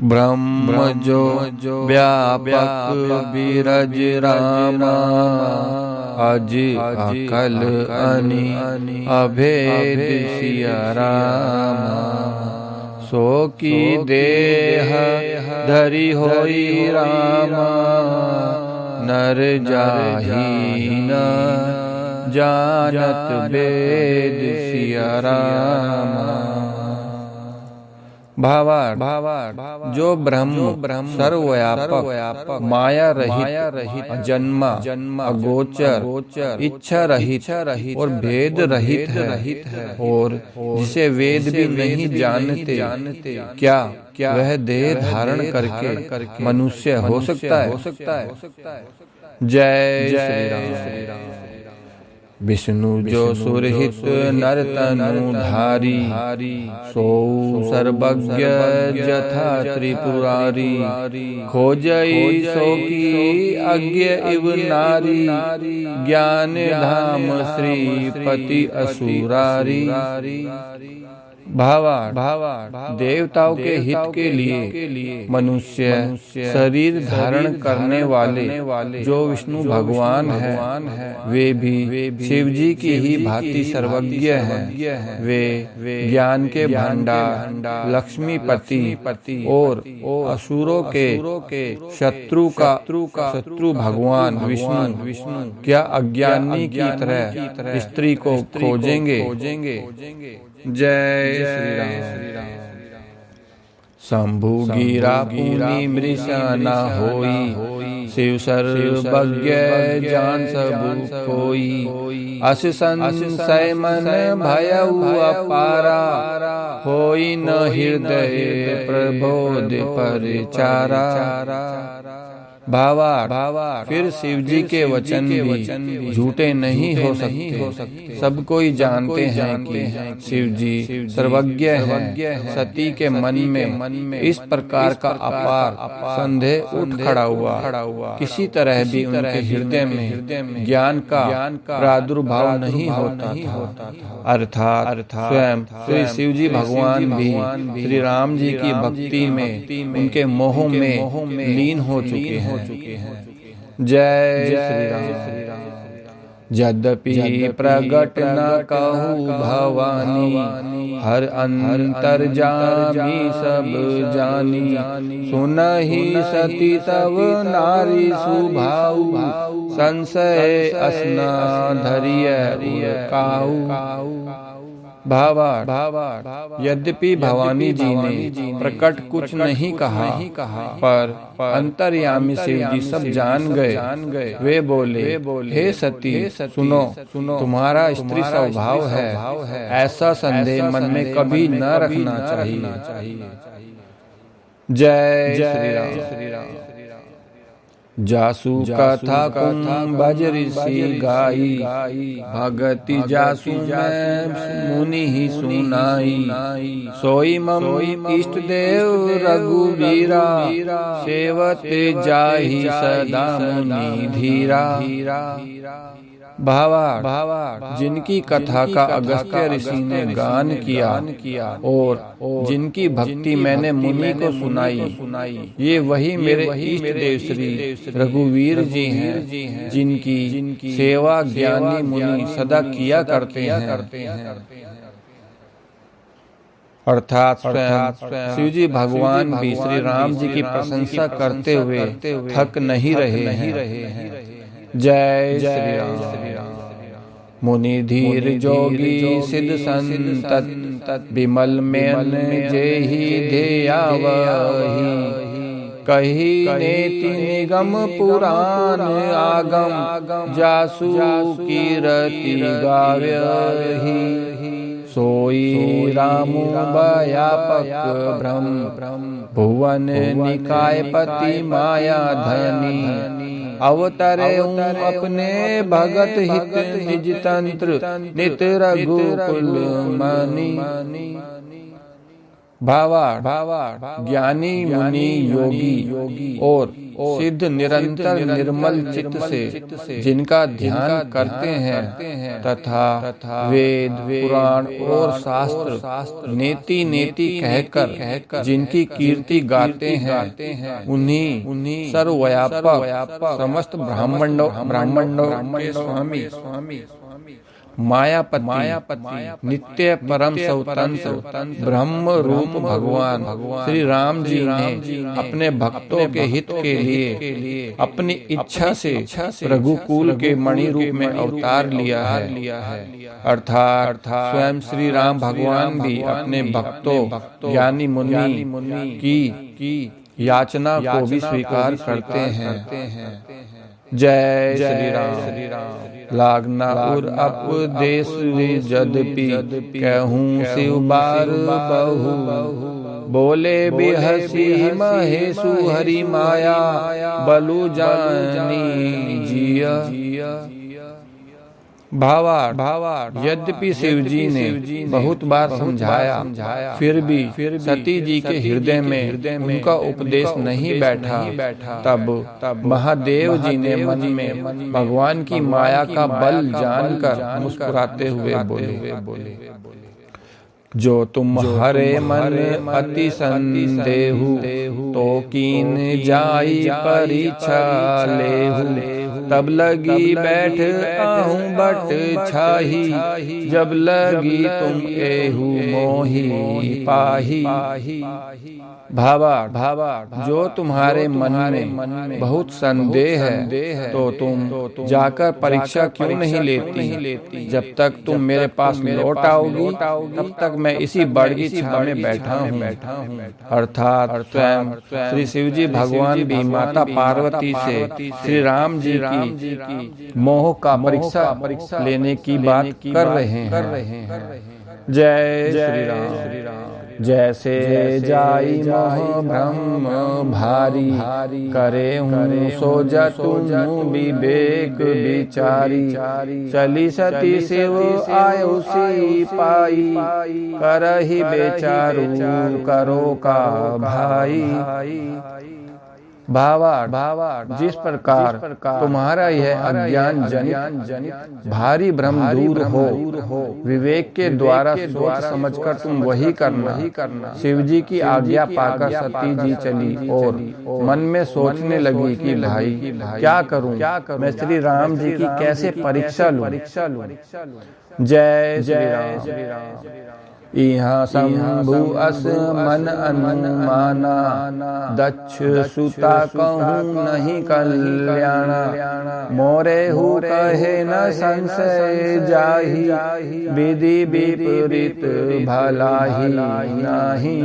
ब्रह्म जो व्यापक बिरज रामा, अज अकल अनि अभेद सिया रामा। सो की देह धरी होई रामा, नर जाहि न जानत वेद सिया रामा। भावार्थ जो ब्रह्म सर्वव्यापक माया रहित जन्मा अगोचर इच्छा रहित और भेद रहित है और जिसे वेद भी नहीं जानते, क्या वह देह धारण करके मनुष्य हो सकता है? जय श्री राम। विष्णु जो सुरहित नर तनु धारी, सो सर्वज्ञ जथा त्रिपुरारी। खोजई सो की अज्ञ इव नारी, ज्ञान धाम श्रीपति असुरारी। भावार्थ देवताओं के हित के लिए मनुष्य शरीर धारण करने वाले जो विष्णु भगवान है, वे भी शिव जी की ही भांति सर्वज्ञ हैं। वे ज्ञान के भंडार, लक्ष्मीपति और असुरों के शत्रु भगवान विष्णु क्या अज्ञानी की तरह स्त्री को खोजेंगे? जय श्री राम। शंभु गिरा पुनि मृषा न होई, शिव सर्वज्ञ जान सब कोई। अस संशय मन भयउ अपारा, होई न हृदय प्रबोध परिचारा। भावार्थ फिर शिव जी के वचन भी झूठे नहीं हो सकते। सब कोई जानते हैं कि शिव जी सर्वज्ञ हैं। सती के मन में इस प्रकार का अपार संदेह उठ खड़ा हुआ, किसी तरह भी उनके हृदय में ज्ञान का प्रादुर्भाव नहीं होता था। अर्थात स्वयं श्री शिव जी भगवान भी श्री राम जी की भक्ति में उनके मोह में लीन हो चुके हैं। जय श्री राम। यद्यपि प्रगट न कहूँ भवानी, हर अंतर जामी सब जानी। सुनहि सती तब नारी सुभाऊ, संशय असना धरिय काऊ। भावार्थ यद्यपि भवानी जी ने प्रकट कुछ नहीं कहा, पर अंतर्यामी शिव जी सब जान गए। वे बोले, हे सती सुनो, तुम्हारा स्त्री स्वभाव है, ऐसा संदेह मन में कभी न रखना चाहिए। जय श्री राम। जासु कथा कुंभज ऋषि गाई, भगति जासु मैं मुनि ही सुनाई। सोई मम इष्ट देव रघुबीरा, सेवत जाहि सदा मुनि धीरा। भावार्थ जिनकी कथा का अगस्त्य ऋषि ने गान किया और जिनकी भक्ति मैंने मुनि को सुनाई, ये वही मेरे इष्ट देव श्री रघुवीर जी हैं, जिनकी सेवा ज्ञानी मुनि सदा किया करते हैं। अर्थात शिव जी भगवान भी श्री राम जी की प्रशंसा करते हुए थक नहीं रहे हैं। जय श्री राम। मुनि धीर जोगी सिद्ध संतत, विमल में जेहि ध्येयावहि। कही नेति निगम पुराण आगम, जासु कीरति गाव्यहि। सोई रामु व्यापक ब्रह्म, भुवन निकायपति माया धनी। अवतरे अपने भगत हित, निज तंत्र नित रघुकुल मनि। भावार्थ ज्ञानी मुनि योगी और सिद्ध निरंतर निर्मल चित्त से जिनका ध्यान करते हैं तथा वेद पुराण और शास्त्र नेति नेति कहकर जिनकी कीर्ति गाते हैं उन्हीं सर्वव्यापक समस्त ब्राह्मणों के स्वामी मायापति नित्य परम स्वतंत्र ब्रह्म रूप भगवान श्री राम जी ने अपने भक्तों के हित के लिए अपनी इच्छा से रघुकुल के मणि रूप में अवतार लिया है। अर्थात स्वयं श्री राम भगवान भी अपने भक्तों ज्ञानी मुनि की याचना को भी स्वीकार करते हैं। जय श्री राम। लागना उर अपदेश जदपि कहूँ शिव बार बहु बोले बिहसी महेशु हरि माया बलु जानी जिया। भावार्थ यद्यपि शिव जी ने बहुत बार समझाया फिर भी सती जी के हृदय में उनका उपदेश नहीं बैठा। तब महादेव जी ने मन में भगवान की माया का बल जानकर मुस्कुराते हुए बोले जो तुम्हारे मन अति संदेहु तो कीन जाई परीक्षा लेहु तब लगी बैठ आहूं बट छाही जब लगी तुम एहू मोही पाही। भावार्थ जो तुम्हारे मन में बहुत संदेह है तो तुम जाकर परीक्षा क्यों नहीं लेती। जब तक तुम मेरे पास लौट आओगी तब तक मैं इसी बड़ की छाया में बैठा हूँ। अर्थात स्वयं श्री शिव जी भगवान भी माता पार्वती से श्री राम जी की मोह का परीक्षा लेने की बात कर रहे हैं। जय श्री राम। जैसे जाई मोह ब्रह्म भारी करे हूँ सो तुम विवेक विचारी चली सती शिव आयुषी पाई करही बेचारू करो का भाई। भावार्थ जिस प्रकार तुम्हारा यह अज्ञान जनित भारी भ्रम दूर हो विवेक के द्वारा सोच समझकर तुम वही करना। शिव जी की आज्ञा पाकर सती जी चली और मन में सोचने लगी कि भाई क्या करूं मैं श्री राम जी की कैसे परीक्षा लूं। जय श्री राम। यहाँ शंभु अस मन अनुमाना दक्ष सुता कहूँ नहीं कल्याणा मोरे हु कहे न संशय जाही विधि विपरीत भलाही नाही।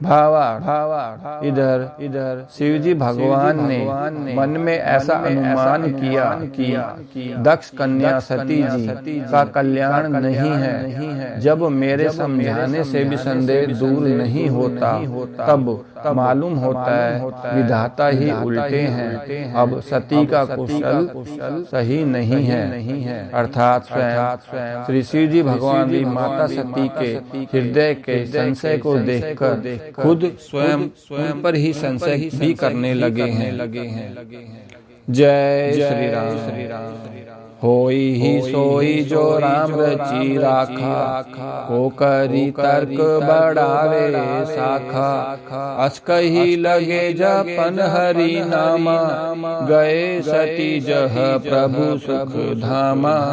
भावार्थ इधर शिव जी भगवान ने मन में ऐसा अनुमान किया कि दक्ष कन्या सती जी का कल्याण नहीं है। जब मेरे समझाने से भी संदेह दूर नहीं होता तब मालूम होता है विधाता ही उल्टे हैं। अब सती का कुशल सही नहीं है। अर्थात स्वयं श्री शिव जी भगवान भी माता सती के हृदय के संशय को देखकर खुद स्वयं पर ही संशय भी करने लगे हैं। जय श्री राम। होई ही सोई जो राम रची राखा को करी तर्क बढ़ावे शाखा अस कही लगे जपन हरि नामा गए सती जह प्रभु सुख धामा।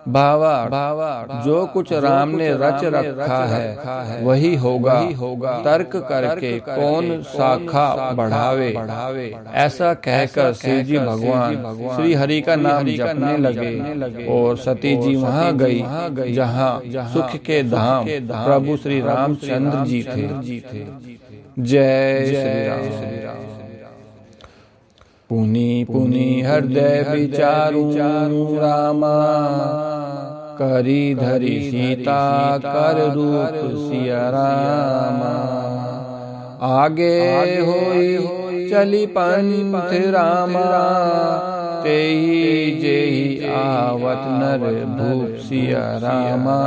भावार्थ जो कुछ राम ने रच रखा है वही होगा तर्क करके कौन शाखा बढ़ावे। ऐसा कहकर शिव जी भगवान श्री हरि का नाम जपने लगे और सती जी वहाँ गई जहाँ सुख के धाम प्रभु श्री रामचंद्र जी थे। जय श्री राम। पुनि हृदय विचारू रामा करी धरी सीता कर रूप सिया रामा आगे होई चली पंथ रामा तेही जेही आवत नर भूप सिया रामा।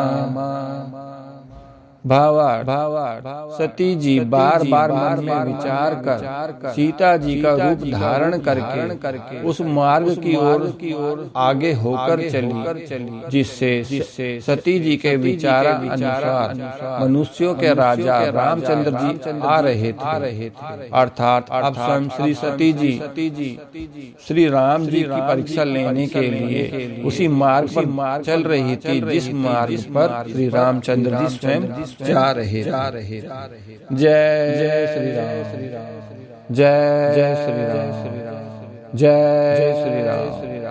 भावार्थ सती जी बार बार मन में विचार कर सीता जी का रूप धारण करके उस मार्ग की ओर आगे होकर चली, जिससे सती जी के विचार अनुसार मनुष्यों के राजा रामचंद्र जी आ रहे थे। अर्थात अब स्वयं श्री सती जी श्री राम जी की परीक्षा लेने के लिए उसी मार्ग पर चल रही थी, जिस मार्ग पर श्री रामचंद्र जी स्वयं जा रहे। जय जय श्री राम, जय जय श्री राम, जय श्री राम।